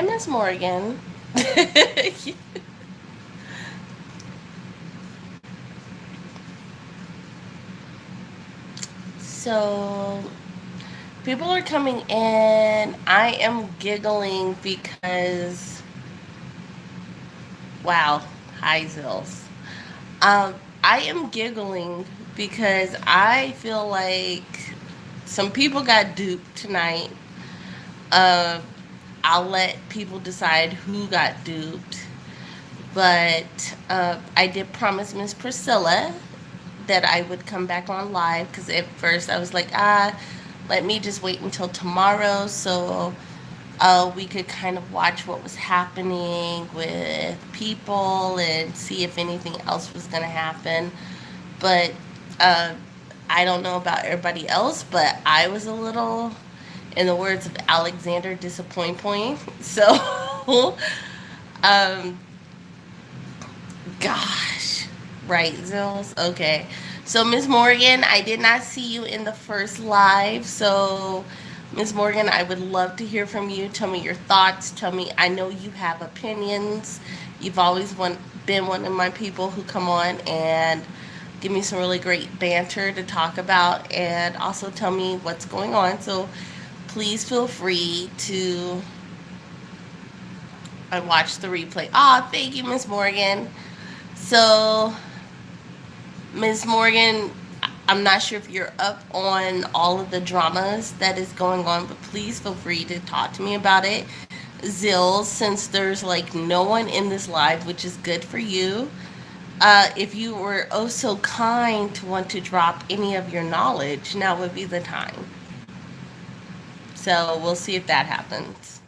Hi, Miss Morgan. So, people are coming in. I am giggling because, wow, hi, Zills. Um, I am giggling because I feel like some people got duped tonight. Uh, I'll let people decide who got duped. But I did promise Miss Priscilla that I would come back on live because at first I was like, let me just wait until tomorrow so we could kind of watch what was happening with people and see if anything else was going to happen. But uh, I don't know about everybody else, but I was a little, in the words of Alexander, disappointing. So, um, gosh. Right, Zills? Okay. So, Miss Morgan, I did not see you in the first live. So, Miss Morgan, I would love to hear from you. Tell me your thoughts. Tell me, I know you have opinions. You've always been one of my people who come on and give me some really great banter to talk about and also tell me what's going on. So, please feel free to watch the replay. Ah, thank you, Miss Morgan. So, Ms. Morgan, I'm not sure if you're up on all of the dramas that is going on, but please feel free to talk to me about it. Zills, since there's like no one in this live, which is good for you. If you were oh so kind to want to drop any of your knowledge, now would be the time. So we'll see if that happens.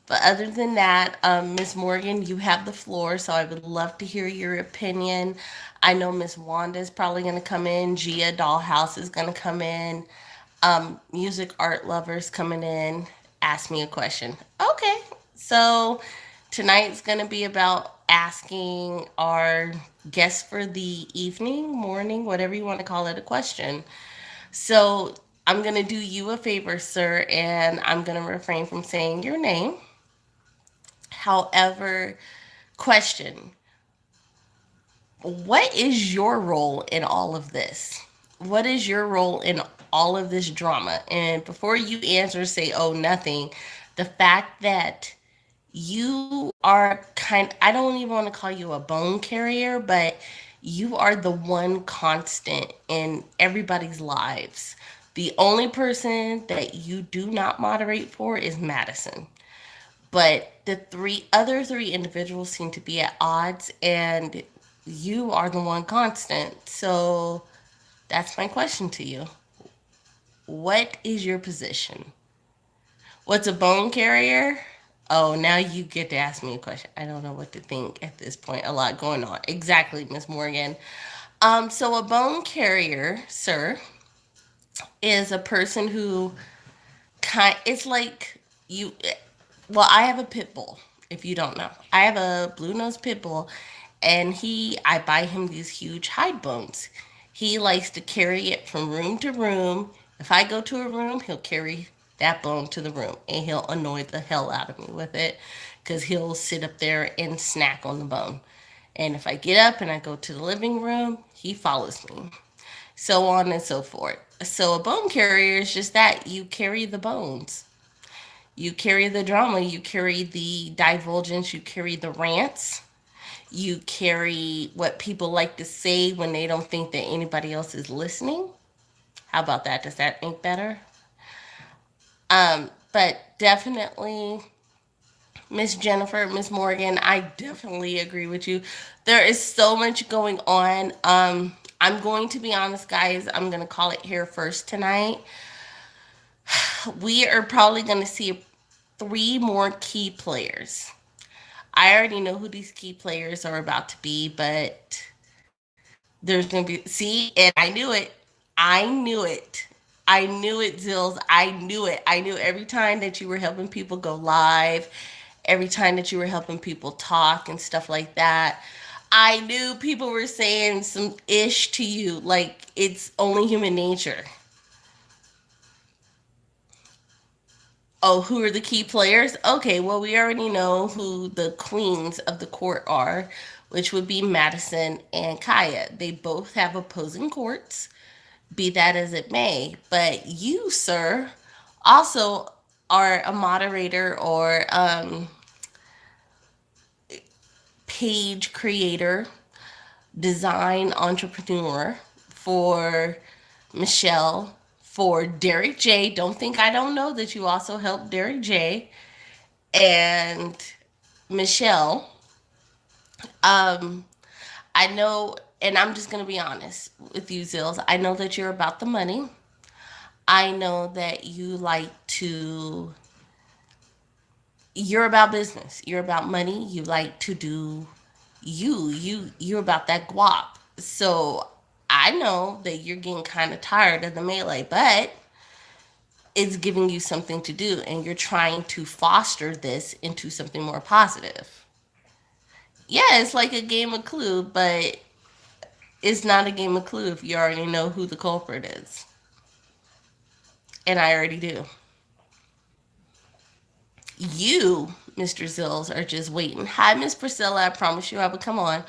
But other than that, Miss Morgan, you have the floor, so I would love to hear your opinion. I know Miss Wanda is probably going to come in. Gia Dollhouse is going to come in. Music art lovers coming in. Ask me a question. Okay, so tonight's going to be about asking our guests for the evening, morning, whatever you want to call it, a question. So I'm going to do you a favor, sir, and I'm going to refrain from saying your name. However, question, what is your role in all of this? What is your role in all of this drama? And before you answer, say, oh, nothing. The fact that you are I don't even want to call you a bone carrier, but you are the one constant in everybody's lives. The only person that you do not moderate for is Madison. But the other three individuals seem to be at odds, and you are the one constant. So that's my question to you. What is your position? What's a bone carrier? Oh, now you get to ask me a question. I don't know what to think at this point. A lot going on. Exactly, Miss Morgan. So a bone carrier, sir, is a person who it's like you. Well, I have a pit bull. If you don't know, I have a blue nose pit bull, and I buy him these huge hide bones. He likes to carry it from room to room. If I go to a room, he'll carry that bone to the room, and he'll annoy the hell out of me with it, because he'll sit up there and snack on the bone. And if I get up and I go to the living room, he follows me, so on and so forth. So a bone carrier is just that you carry the bones. You carry the drama, you carry the divulgence, you carry the rants, you carry what people like to say when they don't think that anybody else is listening. How about that? Does that make better? But definitely, Miss Jennifer, Miss Morgan, I definitely agree with you. There is so much going on. I'm going to be honest, guys. I'm going to call it here first tonight. We are probably going to see three more key players. I already know who these key players are about to be, but there's going to be, see, and I knew it. I knew it. I knew it, Zills. I knew it. I knew every time that you were helping people go live, every time that you were helping people talk and stuff like that. I knew people were saying some ish to you, like it's only human nature. Oh, who are the key players? Okay, well, we already know who the queens of the court are, which would be Madison and Kaya. They both have opposing courts, be that as it may. But you, sir, also are a moderator or page creator, design entrepreneur for Michelle, for Derek J. Don't think I don't know that you also helped Derek J. and Michelle. Um, I know, and I'm just going to be honest with you, Zills. I know that you're about the money. I know that you like to, you're about business. You're about money. You like to do you're about that guap. So I know that you're getting kind of tired of the melee, but it's giving you something to do and you're trying to foster this into something more positive. Yeah, it's like a game of Clue, but it's not a game of Clue if you already know who the culprit is. And I already do. You, Mr. Zills, are just waiting. Hi, Miss Priscilla. I promise you I would come on.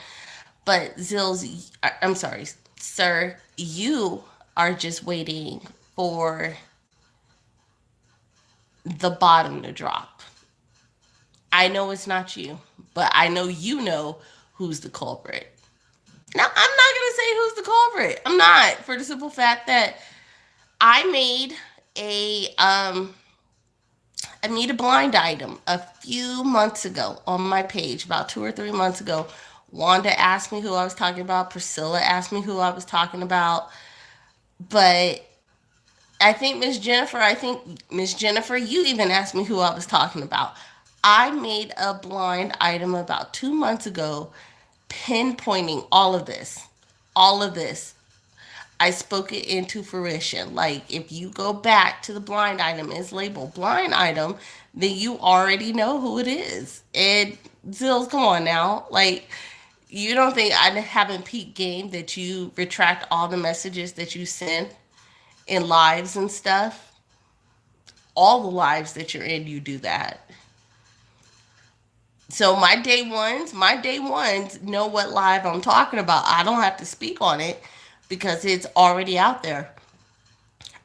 But Zills, I'm sorry, sir, you are just waiting for the bottom to drop. I know it's not you, but I know you know who's the culprit. Now, I'm not going to say who's the culprit. I'm not, for the simple fact that I made a I made a blind item a few months ago on my page, about 2 or 3 months ago. Wanda asked me who I was talking about. Priscilla asked me who I was talking about. But I think Miss Jennifer, you even asked me who I was talking about. I made a blind item about 2 months ago, pinpointing all of this. All of this. I spoke it into fruition. Like, if you go back to the blind item, it's labeled blind item, then you already know who it is. And Zills, come on now. Like, you don't think I haven't peak game that you retract all the messages that you send in lives and stuff? All the lives that you're in, you do that. So my day ones know what live I'm talking about. I don't have to speak on it because it's already out there.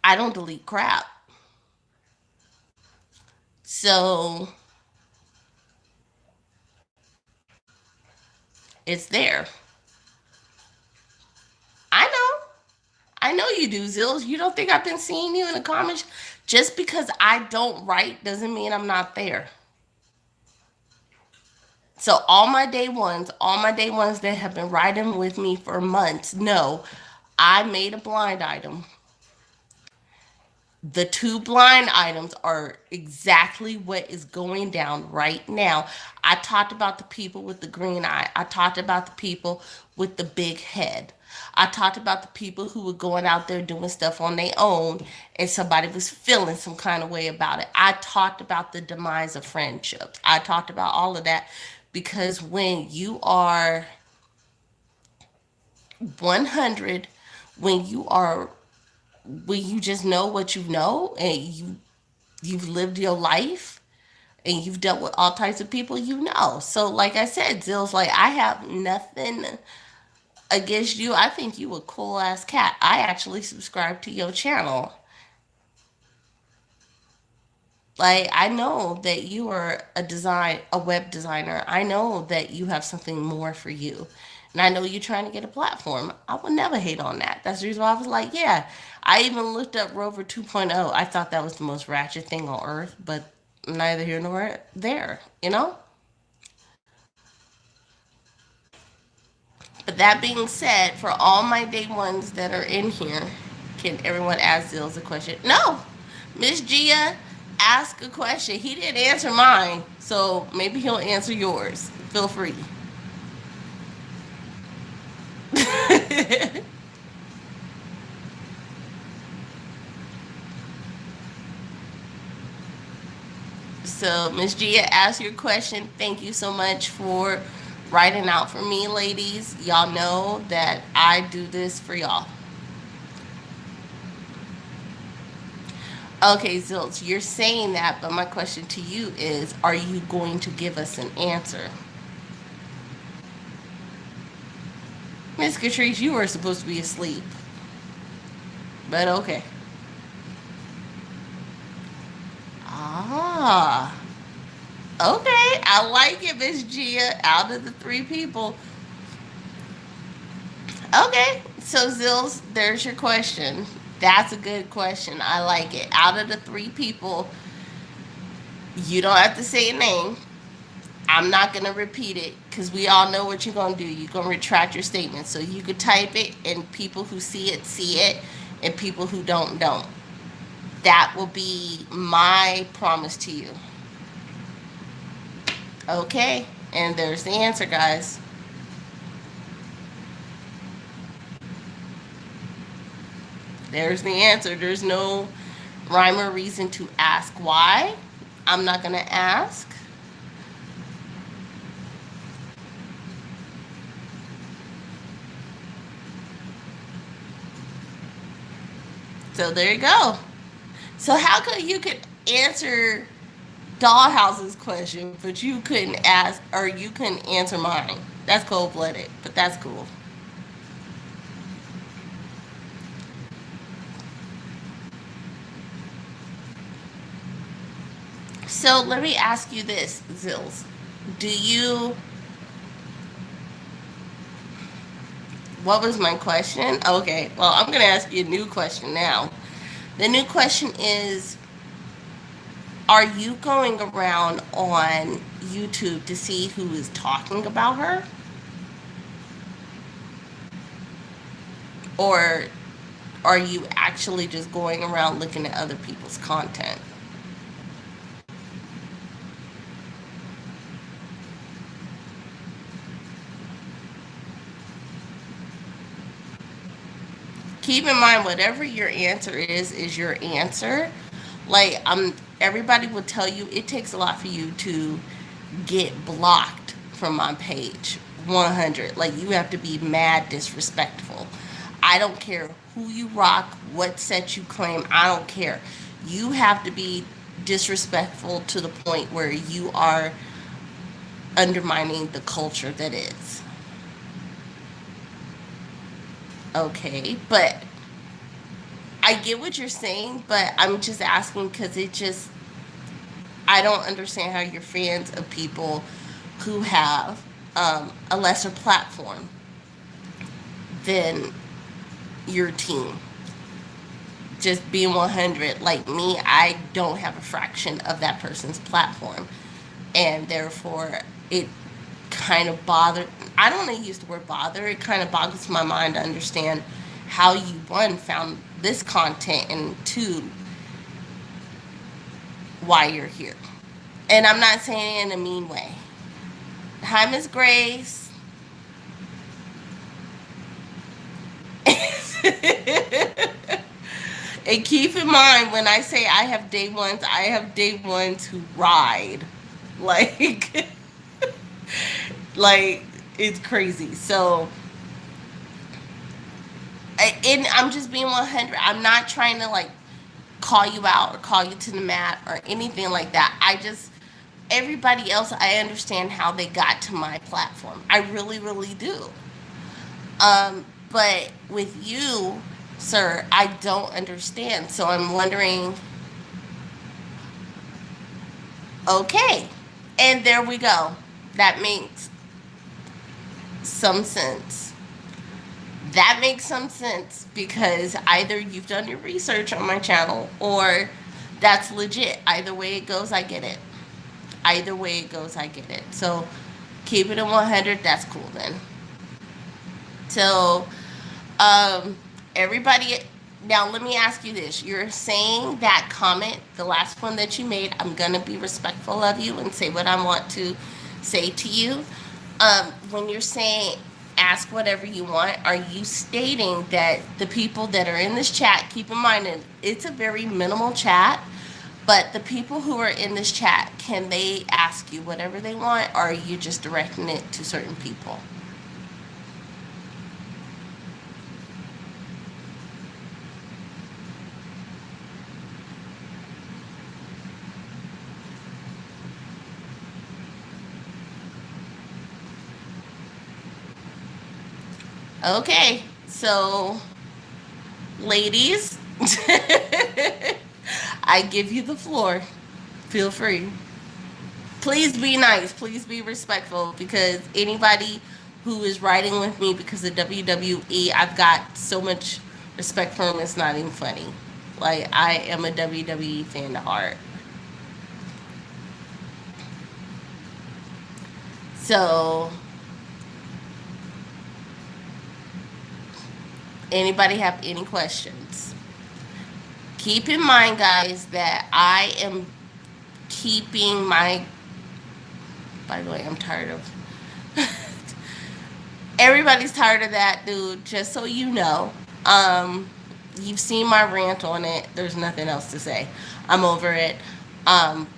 I don't delete crap. So it's there. I know. I know you do, Zills. You don't think I've been seeing you in the comments? Just because I don't write doesn't mean I'm not there. So all my day ones that have been writing with me for months, know I made a blind item. The two blind items are exactly what is going down right now. I talked about the people with the green eye. I talked about the people with the big head. I talked about the people who were going out there doing stuff on their own and somebody was feeling some kind of way about it. I talked about the demise of friendships. I talked about all of that because when you are 100, when you are when you just know what you know and you've lived your life and you've dealt with all types of people, you know. So like I said, Zill's like, I have nothing against you. I think you a cool ass cat. I actually subscribe to your channel. Like, I know that you are a web designer. I know that you have something more for you. And I know you're trying to get a platform. I would never hate on that. That's the reason why I was like, yeah. I even looked up Rover 2.0. I thought that was the most ratchet thing on earth, but neither here nor there, you know? But that being said, for all my day ones that are in here, can everyone ask Zills a question? No. Miss Gia ask a question. He didn't answer mine, so maybe he'll answer yours. Feel free. So, Miss Gia, ask your question. Thank you so much for writing out for me, ladies. Y'all know that I do this for y'all. Okay, Zilch, you're saying that, but my question to you is, are you going to give us an answer? Miss Catrice, you were supposed to be asleep. But okay. Ah. Okay. I like it, Miss Gia. Out of the three people. Okay. So Zills, there's your question. That's a good question. I like it. Out of the three people, you don't have to say a name. I'm not going to repeat it because we all know what you're going to do. You're going to retract your statement. So you could type it, and people who see it, and people who don't. That will be my promise to you. Okay. And there's the answer, guys. There's the answer. There's no rhyme or reason to ask why. I'm not going to ask. So there you go. So how come you could answer Dollhouse's question, but you couldn't ask, or you couldn't answer mine? That's cold blooded, but that's cool. So let me ask you this, Zills. Do you? What was my question? Okay, well, I'm gonna ask you a new question now. The new question is, are you going around on YouTube to see who is talking about her? Or are you actually just going around looking at other people's content? Keep in mind, whatever your answer is your answer. Like, everybody will tell you it takes a lot for you to get blocked from my page. 100. Like, you have to be mad disrespectful. I don't care who you rock, what set you claim. I don't care. You have to be disrespectful to the point where you are undermining the culture that is. Okay, but I get what you're saying, but I'm just asking because I don't understand how you're fans of people who have a lesser platform than your team. Just being 100, like me, I don't have a fraction of that person's platform. And therefore, it kind of bothered, I don't want to use the word bother, it kind of boggles my mind to understand how you, one, found this content, and two, why you're here. And I'm not saying it in a mean way. Hi, Miss Grace. And keep in mind, when I say I have day ones, I have day ones who ride. Like, like it's crazy. So, and I'm just being 100. I'm not trying to like call you out or call you to the mat or anything like that. I just, everybody else, I understand how they got to my platform. I really, really do. But with you, sir, I don't understand. So I'm wondering, okay. And there we go. That makes some sense. That makes some sense because either you've done your research on my channel or that's legit. Either way it goes, I get it. Either way it goes, I get it. So keep it at 100. That's cool then. So, um, everybody, now let me ask you this. You're saying that comment, the last one that you made, I'm going to be respectful of you and say what I want to say to you. When you're saying ask whatever you want, are you stating that the people that are in this chat, keep in mind that it's a very minimal chat, but the people who are in this chat, can they ask you whatever they want, or are you just directing it to certain people? Okay, so ladies, I give you the floor. Feel free. Please be nice. Please be respectful because anybody who is riding with me because of WWE, I've got so much respect for them. It's not even funny. Like I am a WWE fan at heart. So, anybody have any questions? Keep in mind, guys, that I am keeping my. By the way, I'm tired of. Everybody's tired of that, dude. Just so you know, um, you've seen my rant on it. There's nothing else to say. I'm over it. Um,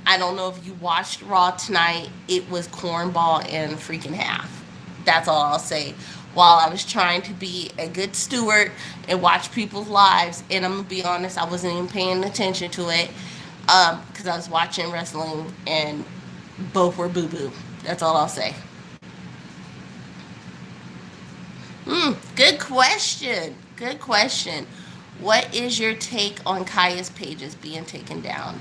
I don't know if you watched Raw tonight. It was cornball and freaking half. That's all I'll say. While I was trying to be a good steward and watch people's lives, and I'm gonna be honest, I wasn't even paying attention to it because I was watching wrestling and both were boo boo. That's all I'll say. Good question. Good question. What is your take on Kaya's pages being taken down?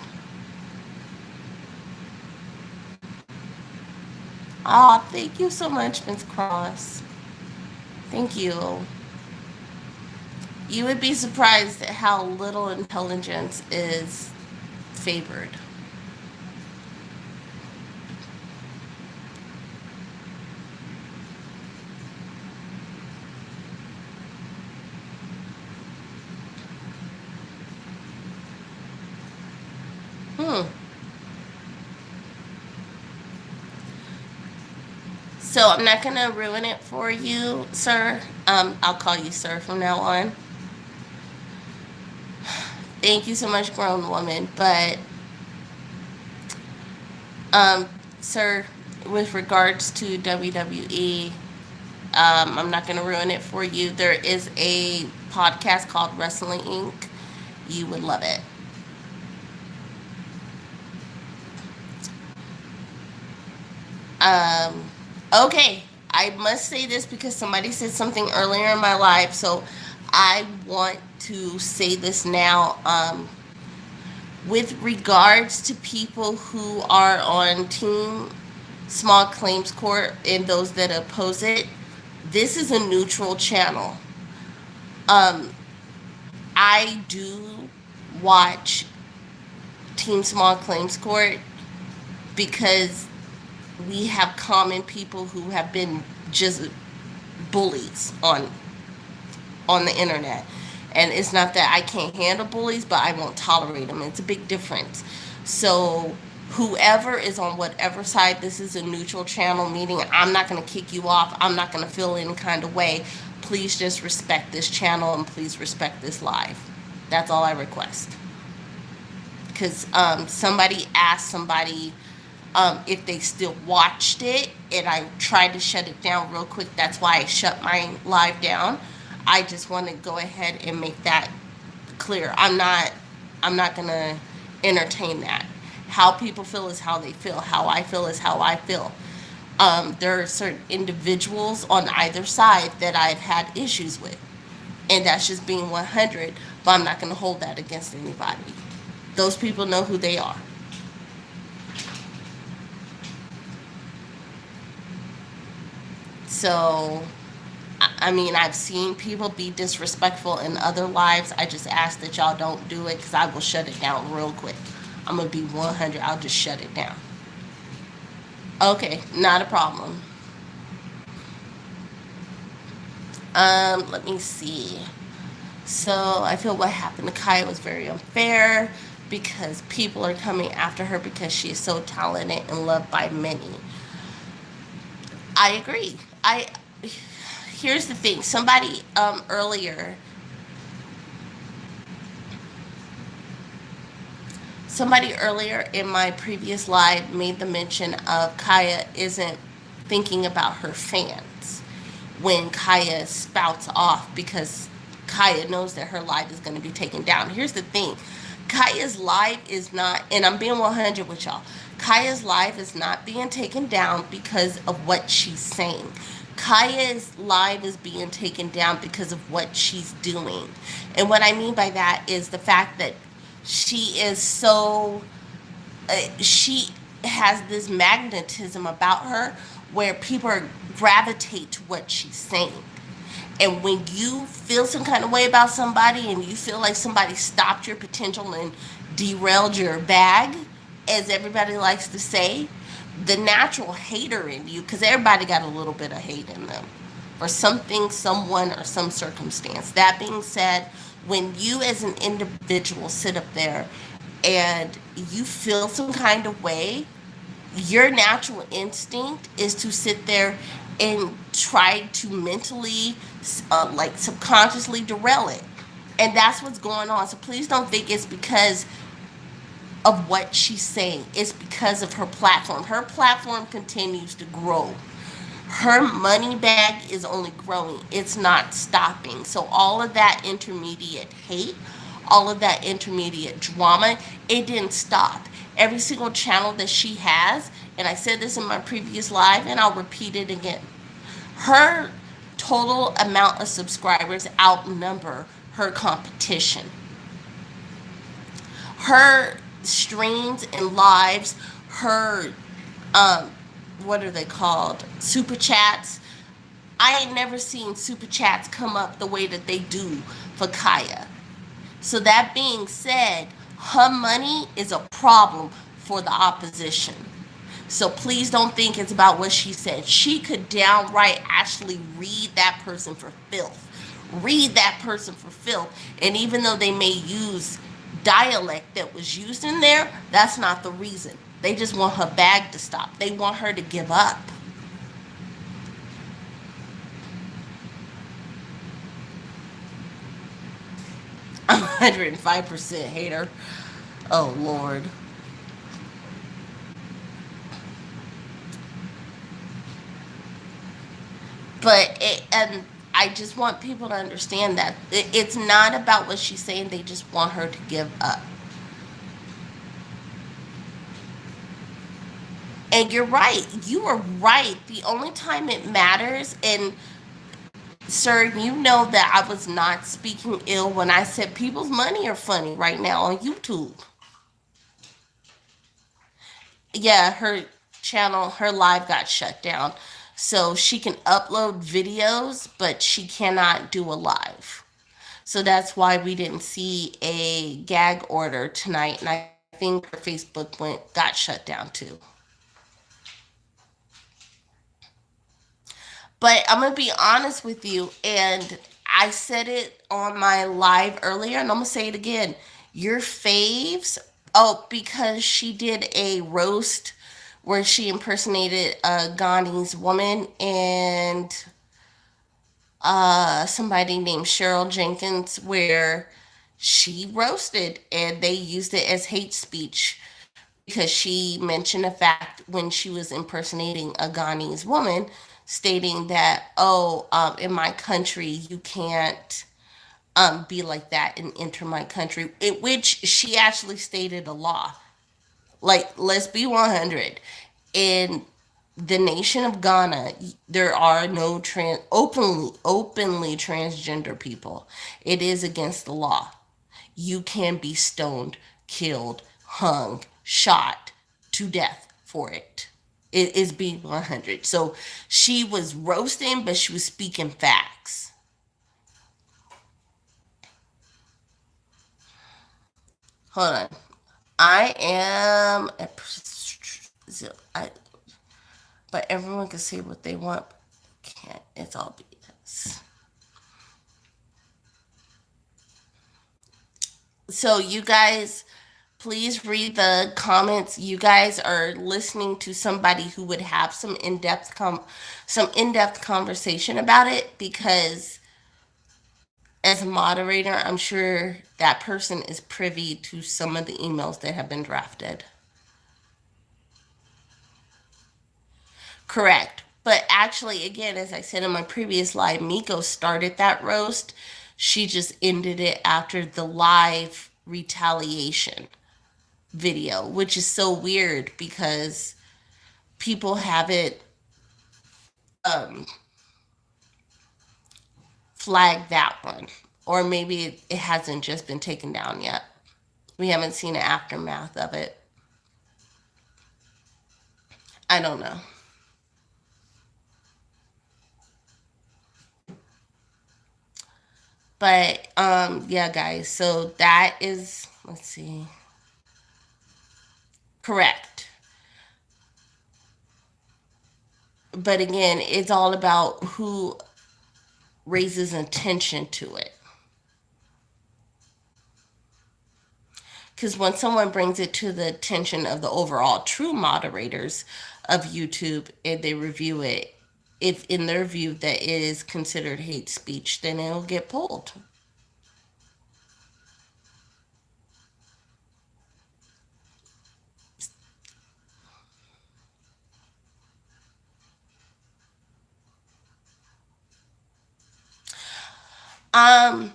Oh, thank you so much, Miss Cross. Thank you. You would be surprised at how little intelligence is favored. Hmm. So I'm not gonna ruin it for you, sir. I'll call you sir from now on. Thank you so much, grown woman. But, um, sir, with regards to WWE, I'm not gonna ruin it for you. There is a podcast called Wrestling Inc. You would love it. Um, okay, I must say this because somebody said something earlier in my life, so I want to say this now. With regards to people who are on Team Small Claims Court and those that oppose it, this is a neutral channel. Um, I do watch Team Small Claims Court because we have common people who have been just bullies on the internet. And it's not that I can't handle bullies, but I won't tolerate them. It's a big difference. So whoever is on whatever side, this is a neutral channel, meaning I'm not going to kick you off. I'm not going to feel any kind of way. Please just respect this channel and please respect this live. That's all I request. Because somebody asked somebody if they still watched it, and I tried to shut it down real quick. That's why I shut my live down. I just want to go ahead and make that clear. I'm not gonna entertain that. How people feel is how they feel. How I feel is how I feel. There are certain individuals on either side that I've had issues with, and that's just being 100. But I'm not gonna hold that against anybody. Those people know who they are. So, I mean, I've seen people be disrespectful in other lives. I just ask that y'all don't do it because I will shut it down real quick. I'm going to be 100. I'll just shut it down. Okay, not a problem. Let me see. So, I feel what happened to Kaya was very unfair because people are coming after her because she is so talented and loved by many. I agree. I Here's the thing. Somebody earlier in my previous live made the mention of Kaya isn't thinking about her fans when Kaya spouts off because Kaya knows that her live is going to be taken down. Here's the thing. Kaya's live is not, and I'm being 100 with y'all. Kaya's live is not being taken down because of what she's saying. Kaya's live is being taken down because of what she's doing. And what I mean by that is the fact that she is so she has this magnetism about her where people gravitate to what she's saying. And when you feel some kind of way about somebody and you feel like somebody stopped your potential and derailed your bag, as everybody likes to say, the natural hater in you, because everybody got a little bit of hate in them for something, someone, or some circumstance. That being said, when you as an individual sit up there and you feel some kind of way, your natural instinct is to sit there and try to mentally, like subconsciously derail it. And that's what's going on. So please don't think it's because of what she's saying. It's because of her platform. Her platform continues to grow. Her money bag is only growing. It's not stopping. So all of that intermediate hate, all of that intermediate drama, it didn't stop. Every single channel that she has, and I said this in my previous live and I'll repeat it again. Her total amount of subscribers outnumber her competition. Her streams and lives, her um what are they called? Super chats. I ain't never seen super chats come up the way that they do for Kaya. So that being said, her money is a problem for the opposition. So please don't think it's about what she said. She could downright actually read that person for filth. Read that person for filth. And even though they may use dialect that was used in there, that's not the reason. They just want her bag to stop. They want her to give up. 105% hater. Oh, Lord. And I just want people to understand that it's not about what she's saying. They just want her to give up. And you're right. You are right. The only time it matters, and sir, you know that I was not speaking ill when I said people's money are funny right now on YouTube. Yeah, her channel, her live got shut down. So she can upload videos, but she cannot do a live. So that's why we didn't see a gag order tonight. And I think her Facebook got shut down too. But I'm going to be honest with you. And I said it on my live earlier, and I'm going to say it again. Your faves, oh, because she did a roast where she impersonated a Ghanese woman and somebody named Cheryl Jenkins, where she roasted and they used it as hate speech because she mentioned a fact when she was impersonating a Ghanese woman, stating that, oh, in my country, you can't be like that and enter my country, in which she actually stated a law. Like, let's be 100. In the nation of Ghana, there are no openly transgender people. It is against the law. You can be stoned, killed, hung, shot to death for it. It is being 100. So she was roasting, but she was speaking facts. Hold on. I am. I, but everyone can say what they want. Can't. It's all BS. So you guys, please read the comments. You guys are listening to somebody who would have some in-depth conversation about it, because as a moderator, I'm sure that person is privy to some of the emails that have been drafted. Correct. But actually, again, as I said in my previous live, Miko started that roast. She just ended it after the live retaliation video, which is so weird because people have it flag that one. Or maybe it hasn't just been taken down yet. We haven't seen an aftermath of it. I don't know. But yeah, guys. So that is, let's see. Correct. But again, it's all about who raises attention to it. Because when someone brings it to the attention of the overall true moderators of YouTube and they review it, if in their view that is considered hate speech, then it'll get pulled. Um,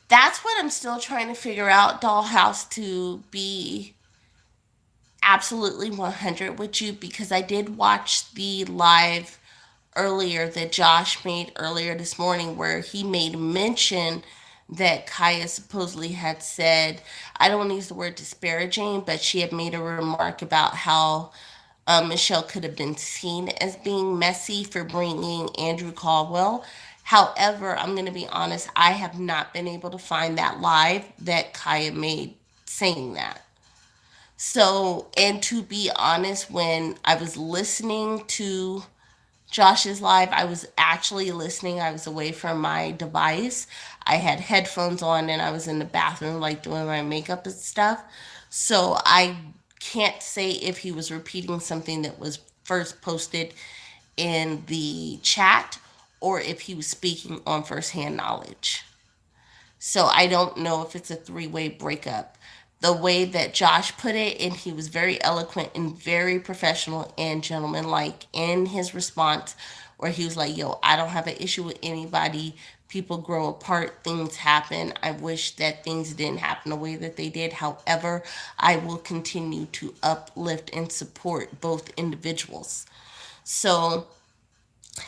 that's what I'm still trying to figure out, Dollhouse, to be absolutely 100 with you, because I did watch the live earlier that Josh made earlier this morning where he made mention that Kaya supposedly had said, I don't want to use the word disparaging, but she had made a remark about how Michelle could have been seen as being messy for bringing Andrew Caldwell. However, I'm going to be honest, I have not been able to find that live that Kaya made saying that. So, and to be honest, when I was listening to Josh's live, I was actually listening. I was away from my device. I had headphones on and I was in the bathroom, like doing my makeup and stuff. So I can't say if he was repeating something that was first posted in the chat or if he was speaking on firsthand knowledge. So I don't know if it's a three-way breakup. The way that Josh put it, and he was very eloquent and very professional and gentlemanlike in his response, where he was like, yo, I don't have an issue with anybody. People grow apart, things happen. I wish that things didn't happen the way that they did. However, I will continue to uplift and support both individuals. So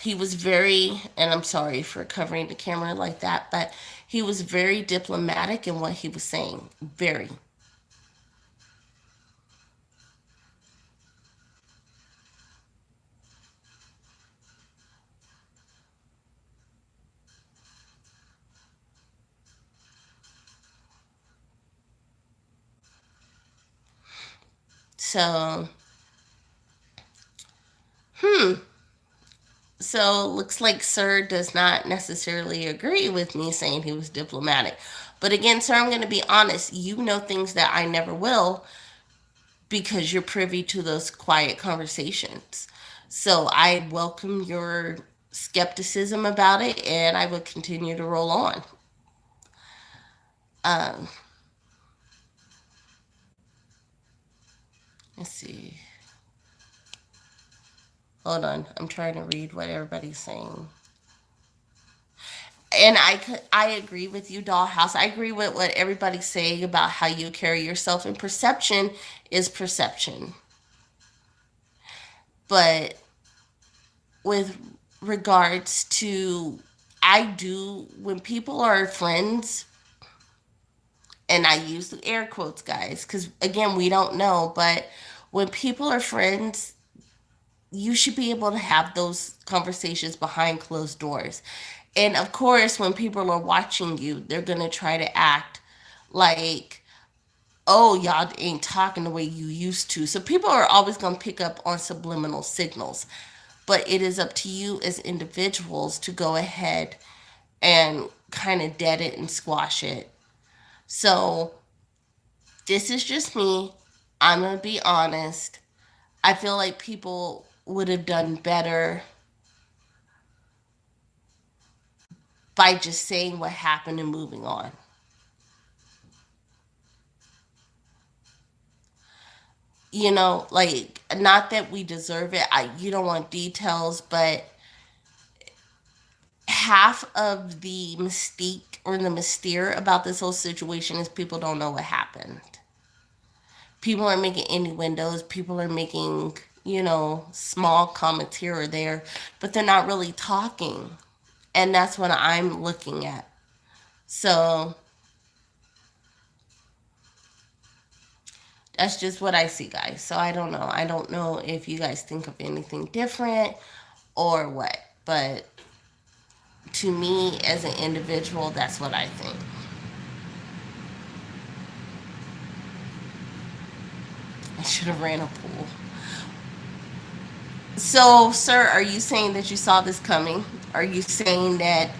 he was very, and I'm sorry for covering the camera like that, but he was very diplomatic in what he was saying. Very. So, hmm. So, looks like Sir does not necessarily agree with me saying he was diplomatic. But again, sir, I'm going to be honest. You know things that I never will because you're privy to those quiet conversations. So, I welcome your skepticism about it and I would continue to roll on. Um, let's see. Hold on. I'm trying to read what everybody's saying. And I agree with you, Dollhouse. I agree with what everybody's saying about how you carry yourself, and perception is perception. But with regards to, I do, when people are friends, and I use the air quotes, guys, because again, we don't know, but when people are friends, you should be able to have those conversations behind closed doors. And of course, when people are watching you, they're going to try to act like, oh, y'all ain't talking the way you used to. So people are always going to pick up on subliminal signals. But it is up to you as individuals to go ahead and kind of dead it and squash it. So this is just me. I'm going to be honest. I feel like people would have done better by just saying what happened and moving on. You know, like, not that we deserve it. You don't want details, but half of the mystique or the mystere about this whole situation is people don't know what happened. People are making innuendos, people are making, small comments here or there, but they're not really talking. And that's what I'm looking at. So that's just what I see, guys. So I don't know. I don't know if you guys think of anything different or what. But to me, as an individual, that's what I think. I should have ran a pool. So, sir, are you saying that you saw this coming? Are you saying that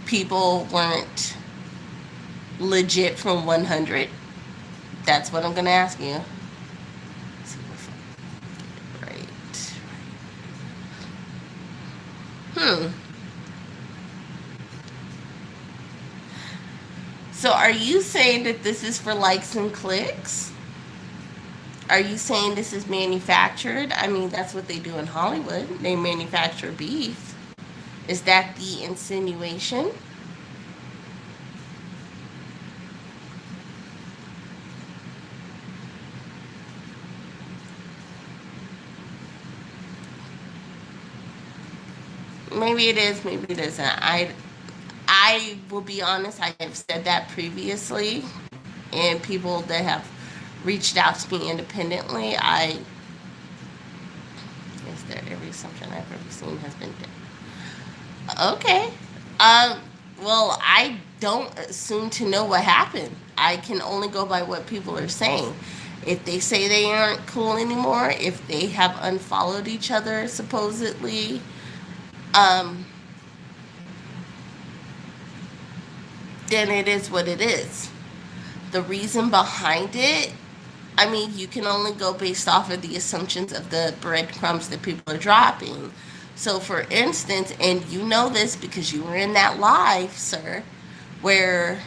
people weren't legit from 100? That's what I'm going to ask you. Right. Hmm. So, are you saying that this is for likes and clicks? Are you saying this is manufactured? I mean, that's what they do in Hollywood. They manufacture beef. Is that the insinuation? Maybe it is, maybe it isn't. I will be honest, I have said that previously, and people that have reached out to me independently, I is there every assumption I've ever seen has been okay. Um, well, I don't assume to know what happened. I can only go by what people are saying. If they say they aren't cool anymore, if they have unfollowed each other supposedly, um, then it is what it is. The reason behind it, I mean, you can only go based off of the assumptions of the breadcrumbs that people are dropping. So, for instance, and you know this because you were in that live, sir, where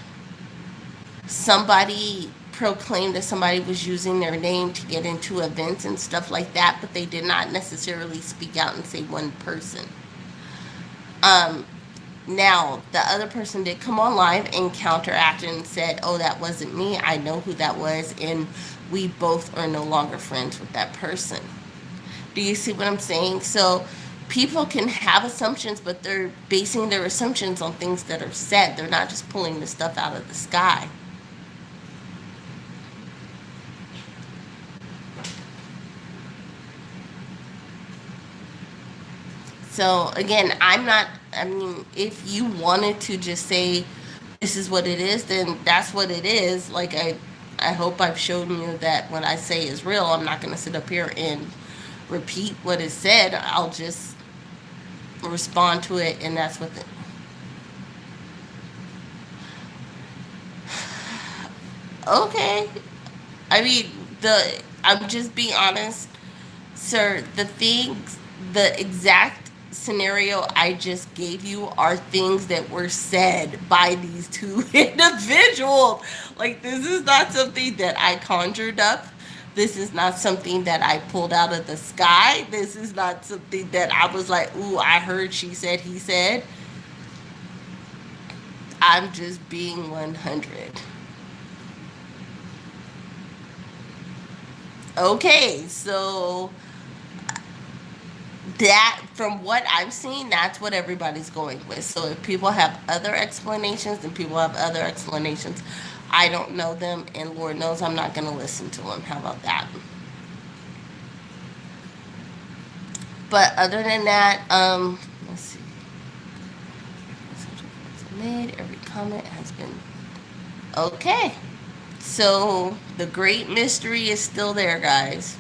somebody proclaimed that somebody was using their name to get into events and stuff like that, but they did not necessarily speak out and say one person. Um, Now, the other person did come on live and counteract and said, "Oh, that wasn't me. I know who that was, and we both are no longer friends with that person." Do you see what I'm saying? So, people can have assumptions, but they're basing their assumptions on things that are said. They're not just pulling the stuff out of the sky. So again, I'm not. I mean, if you wanted to just say this is what it is, then that's what it is. Like I hope I've shown you that what I say is real. I'm not going to sit up here and repeat what is said. I'll just respond to it, and that's what. Okay, I mean the. I'm just being honest. Sir, the things, the exact scenario I just gave you are things that were said by these two individuals. Like, this is not something that I conjured up. This is not something that I pulled out of the sky. This is not something that I was like, ooh, I heard she said, he said. I'm just being 100. Okay, so that from what I've seen, that's what everybody's going with. So if people have other explanations, then people have other explanations. I don't know them, and Lord knows I'm not going to listen to them. How about that? But other than that, let's see. Made every comment has been okay. So the great mystery is still there, guys.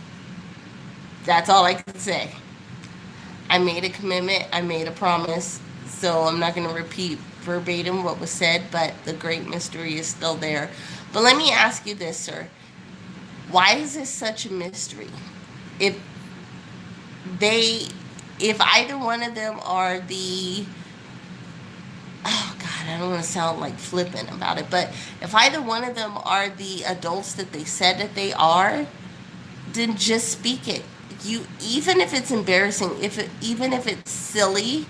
That's all I can say. I made a commitment, I made a promise, so I'm not going to repeat verbatim what was said, but the great mystery is still there. But let me ask you this, sir. Why is this such a mystery? If they, if either one of them are the, oh God, I don't want to sound like flippant about it, but if either one of them are the adults that they said that they are, then just speak it. You, even if it's embarrassing, even if it's silly,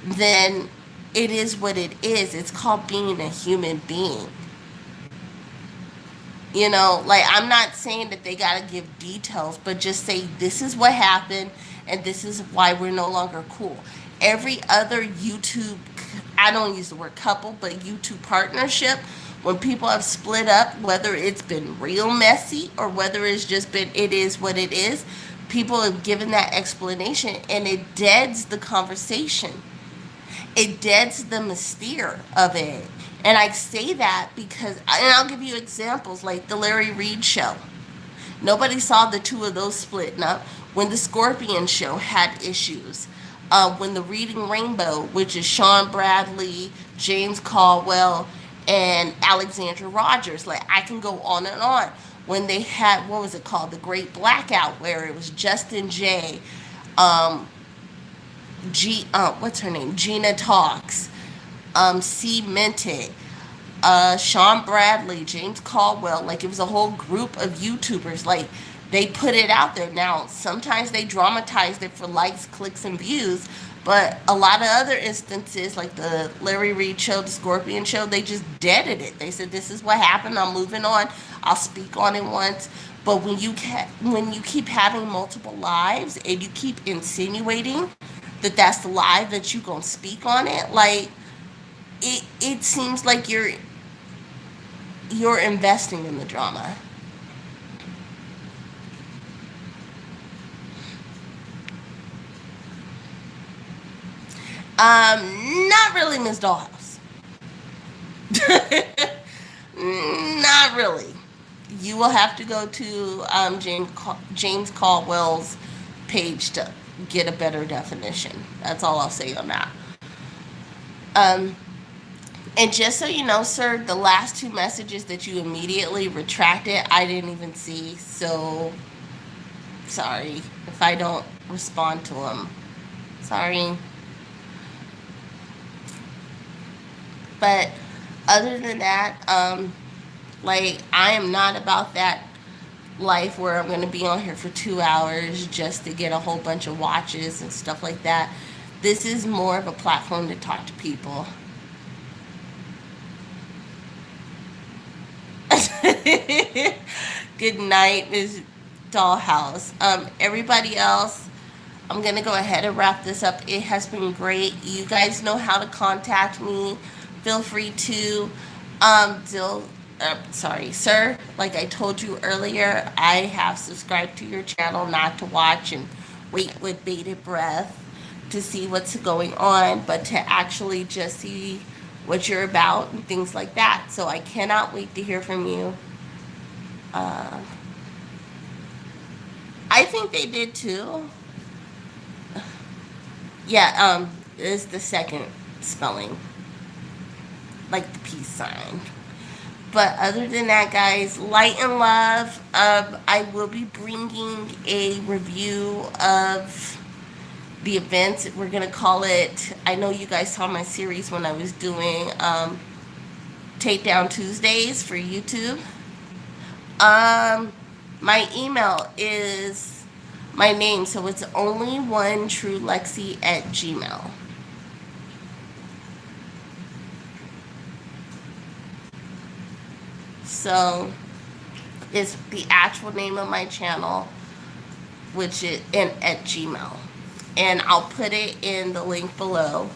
then it is what it is. It's called being a human being. Like, I'm not saying that they got to give details, but just say this is what happened and this is why we're no longer cool. every other YouTube, I don't use the word couple, but YouTube partnership, when people have split up, whether it's been real messy or whether it's just been it is what it is, people have given that explanation and it deads the conversation. It deads the mystere of it. And I say that because, and I'll give you examples like the Larry Reed show. Nobody saw the two of those splitting up. When the Scorpion show had issues, when the Reading Rainbow, which is Sean Bradley, James Caldwell, and Alexandra Rogers, like I can go on and on. When they had, what was it called, the Great Blackout, where it was Justin J, um, what's her name, Gina Talks, C Minted, Sean Bradley, James Caldwell. Like it was a whole group of YouTubers. Like they put it out there. Now sometimes they dramatized it for likes, clicks, and views, but a lot of other instances, like the Larry Reed show, the Scorpion show, they just deaded it. They said this is what happened. I'm moving on. I'll speak on it once. But when you keep having multiple lives and you keep insinuating that that's the live that you gonna speak on it, like it seems like you're investing in the drama. Not really, Miss Dollhouse. Not really. You will have to go to James Caldwell's page to get a better definition. That's all I'll say on that. Um, and just so you know, sir, the last two messages that you immediately retracted, I didn't even see. So sorry if I don't respond to them. Sorry. But other than that, like I am not about that life where I'm going to be on here for 2 hours just to get a whole bunch of watches and stuff like that. This is more of a platform to talk to people. Good night, Ms. Dollhouse. Everybody else, I'm gonna go ahead and wrap this up. It has been great. You guys know how to contact me. Feel free to, sorry, sir. Like I told you earlier, I have subscribed to your channel not to watch and wait with bated breath to see what's going on, but to actually just see what you're about and things like that. So I cannot wait to hear from you. Uh, I think they did too. Yeah, is the second spelling, like the peace sign. But other than that, guys, light and love. I will be bringing a review of the events. We're gonna call it. I know you guys saw my series when I was doing Takedown Tuesdays for YouTube. Um, my email is my name, so it's only one true Lexi at Gmail. So it's the actual name of my channel, which is in at Gmail, and I'll put it in the link below.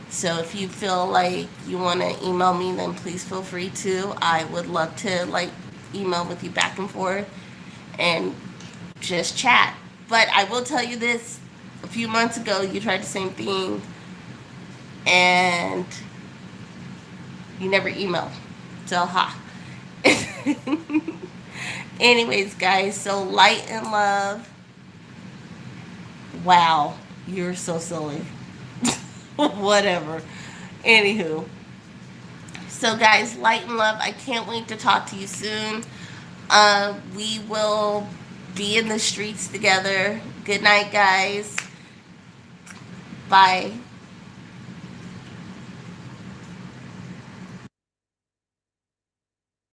So if you feel like you want to email me, then please feel free to. I would love to like email with you back and forth and just chat. But I will tell you this: a few months ago, you tried the same thing, and you never emailed. So ha. Anyways, guys, so light and love. Wow, you're so silly. Whatever. Anywho, so guys, light and love. I can't wait to talk to you soon. We will be in the streets together. Good night, guys. Bye.